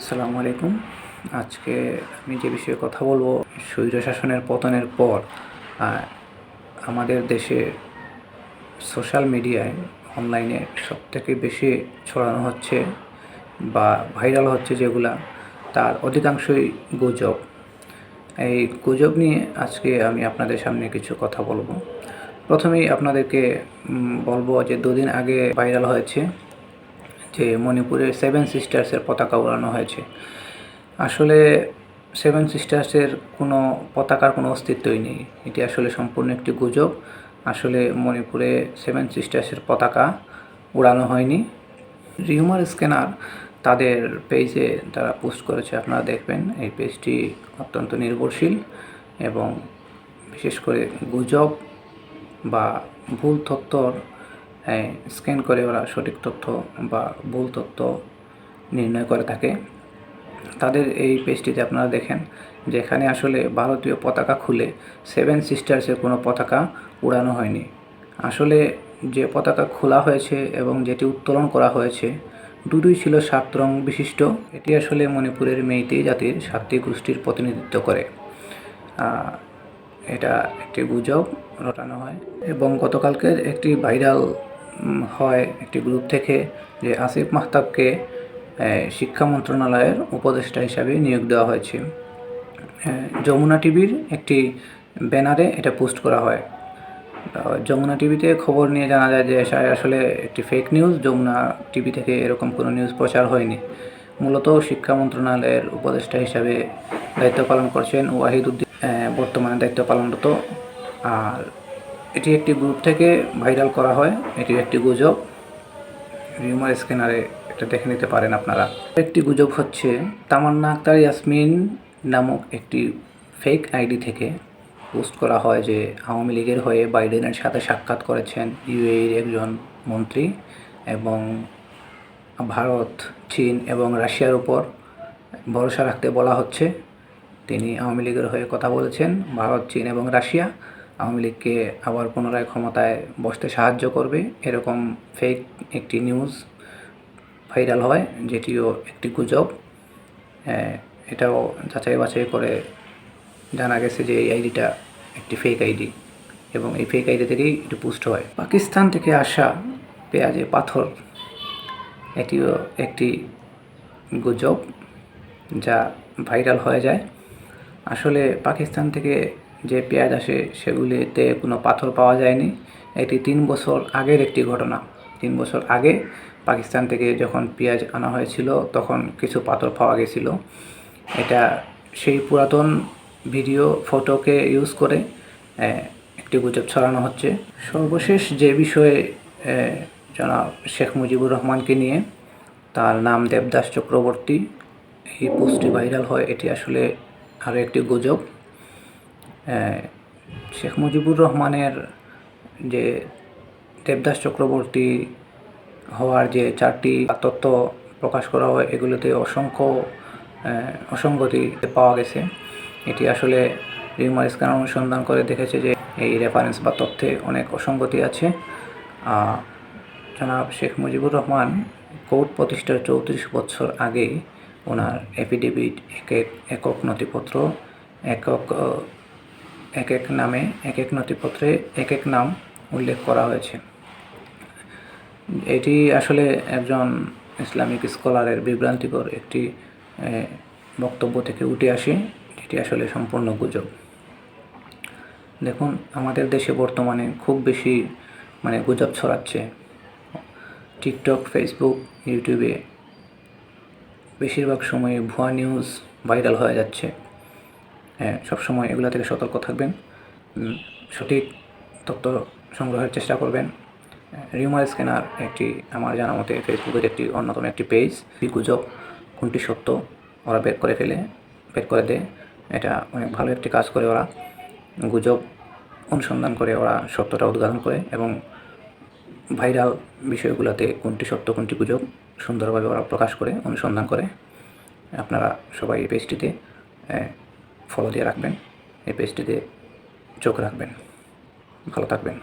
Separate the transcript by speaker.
Speaker 1: আসসালামু আলাইকুম। আজকে আমি যে বিষয়ে কথা বলবো, স্বৈরশাসনের পতনের পর আহ, আমাদের দেশে সোশ্যাল মিডিয়ায় অনলাইনে সবথেকে বেশি ছড়ানো হচ্ছে বা ভাইরাল হচ্ছে যেগুলা, তার অধিকাংশই গুজব। এই গুজব নিয়ে আজকে আমি আপনাদের সামনে কিছু কথা বলবো। প্রথমেই আপনাদেরকে বলবো যে দুদিন আগে ভাইরাল হয়েছে যে মণিপুরের সেভেন সিস্টার্সের পতাকা উড়ানো হয়েছে। আসলে সেভেন সিস্টার্সের কোনো পতাকার কোনো অস্তিত্বই নেই। এটি আসলে সম্পূর্ণ একটি গুজব। আসলে মণিপুরে সেভেন সিস্টার্সের পতাকা উড়ানো হয়নি। রিউমার স্ক্যানার তাদের পেজে তারা পোস্ট করেছে, আপনারা দেখবেন। এই পেজটি অত্যন্ত নির্ভরশীল এবং বিশেষ করে গুজব বা ভুল তথ্যর স্ক্যান করে ওরা সঠিক তথ্য বা ভুল তথ্য নির্ণয় করে থাকে। তাদের এই পেজটিতে আপনারা দেখেন যেখানে আসলে ভারতীয় পতাকা খুলে সেভেন সিস্টার্সের কোনো পতাকা উড়ানো হয়নি। আসলে যে পতাকা খোলা হয়েছে এবং যেটি উত্তোলন করা হয়েছে দুটোই ছিল 7 রং বিশিষ্ট। এটি আসলে মণিপুরের মেইতেই জাতির 7টি গোষ্ঠীর প্রতিনিধিত্ব করে। এটা একটি গুজব রটানো হয় এবং গতকালকের একটি ভাইরাল হয় একটি গ্রুপ থেকে যে আসিফ মাহতাবকে শিক্ষা মন্ত্রণালয়ের উপদেষ্টা হিসাবে নিয়োগ দেওয়া হয়েছে। যমুনা টিভির একটি ব্যানারে এটা পোস্ট করা হয়। যমুনা টিভিতে খবর নিয়ে জানা যায় যে আসলে একটি ফেক নিউজ। যমুনা টিভি থেকে এরকম কোনো নিউজ প্রচার হয়নি। মূলত শিক্ষা মন্ত্রণালয়ের উপদেষ্টা হিসাবে দায়িত্ব পালন করছেন ওয়াহিদুদ্দিন, বর্তমানে দায়িত্ব পালনরত। আর এটি একটি গ্রুপ থেকে ভাইরাল করা হয়। এটি একটি গুজব। রিউমার স্ক্যানারে এটা দেখে নিতে পারেন আপনারা। একটি গুজব হচ্ছে তামান্না আক্তার ইয়াসমিন নামক একটি ফেক আইডি থেকে পোস্ট করা হয় যে আওয়ামী লীগের হয়ে বাইডেনের সাথে সাক্ষাৎ করেছেন ইউএইর একজন মন্ত্রী এবং ভারত, চীন এবং রাশিয়ার উপর ভরসা রাখতে বলা হচ্ছে। তিনি আওয়ামী লীগের হয়ে কথা বলেছেন। ভারত, চীন এবং রাশিয়া আওয়ামী লীগকে আবার পুনরায় ক্ষমতায় বসতে সাহায্য করবে, এরকম ফেক একটি নিউজ ভাইরাল হয়, যেটিও একটি গুজব। এটাও যাচাই বাছাই করে জানা গেছে যে এই আইডিটা একটি ফেক আইডি এবং এই ফেক আইডি থেকেই এটি পোস্ট হয়। পাকিস্তান থেকে আসা পেঁয়াজে পাথর, এটিও একটি গুজব যা ভাইরাল হয়ে যায়। আসলে পাকিস্তান থেকে যে পেঁয়াজ আসে সেগুলিতে কোনো পাথর পাওয়া যায়নি। এটি 3 বছর আগের একটি ঘটনা। 3 বছর আগে পাকিস্তান থেকে যখন পেঁয়াজ আনা হয়েছিল তখন কিছু পাথর পাওয়া গেছিল। এটা সেই পুরাতন ভিডিও ফটোকে ইউজ করে একটি গুজব ছড়ানো হচ্ছে। সর্বশেষ যে বিষয়ে জনাব শেখ মুজিবুর রহমানকে নিয়ে, তার নাম দেবদাস চক্রবর্তী, এই পোস্টটি ভাইরাল হয়। এটি আসলে আরও একটি গুজব। শেখ মুজিবুর রহমানের যে দেবদাস চক্রবর্তী হওয়ার যে 4টি তথ্য প্রকাশ করা হয় এগুলোতে অসঙ্গতি পাওয়া গেছে। এটি আসলে রিউমার স্ক্যানার অনুসন্ধান করে দেখেছে যে এই রেফারেন্স বা তথ্যে অনেক অসঙ্গতি আছে। জনাব শেখ মুজিবুর রহমান কোর্ট প্রতিষ্ঠার 34 বছর আগেই ওনার এফিডেভিট, একক নথিপত্র, এক এক নামে এক এক নথিপত্রে এক এক নাম উল্লেখ করা হয়েছে। এটি আসলে একজন ইসলামিক স্কলারের বিভ্রান্তিকর একটি বক্তব্য থেকে উঠে আসে, যেটি আসলে সম্পূর্ণ গুজব। দেখুন, আমাদের দেশে বর্তমানে খুব বেশি গুজব ছড়াচ্ছে। টিকটক, ফেসবুক, ইউটিউবে বেশিরভাগ সময়ে ভুয়া নিউজ ভাইরাল হয়ে যাচ্ছে। সবসময় এগুলো থেকে সতর্ক থাকবেন, সঠিক তথ্য সংগ্রহের চেষ্টা করবেন। রিউমার স্ক্যানার একটি আমার জানা মতে ফেসবুকের একটি অন্যতম একটি পেজ। গুজব কোনটি সত্য ওরা বের করে দেয়। এটা অনেক ভালো একটি কাজ করে ওরা। গুজব অনুসন্ধান করে ওরা সত্যটা উদ্ঘাটন করে এবং ভাইরাল বিষয়গুলোতে কোনটি সত্য কোনটি গুজব সুন্দরভাবে ওরা প্রকাশ করে, অনুসন্ধান করে। আপনারা সবাই এই পেজটিতে ফলো দিয়ে রাখবেন, এই পেজটিতে চোখ রাখবেন। ভালো থাকবেন।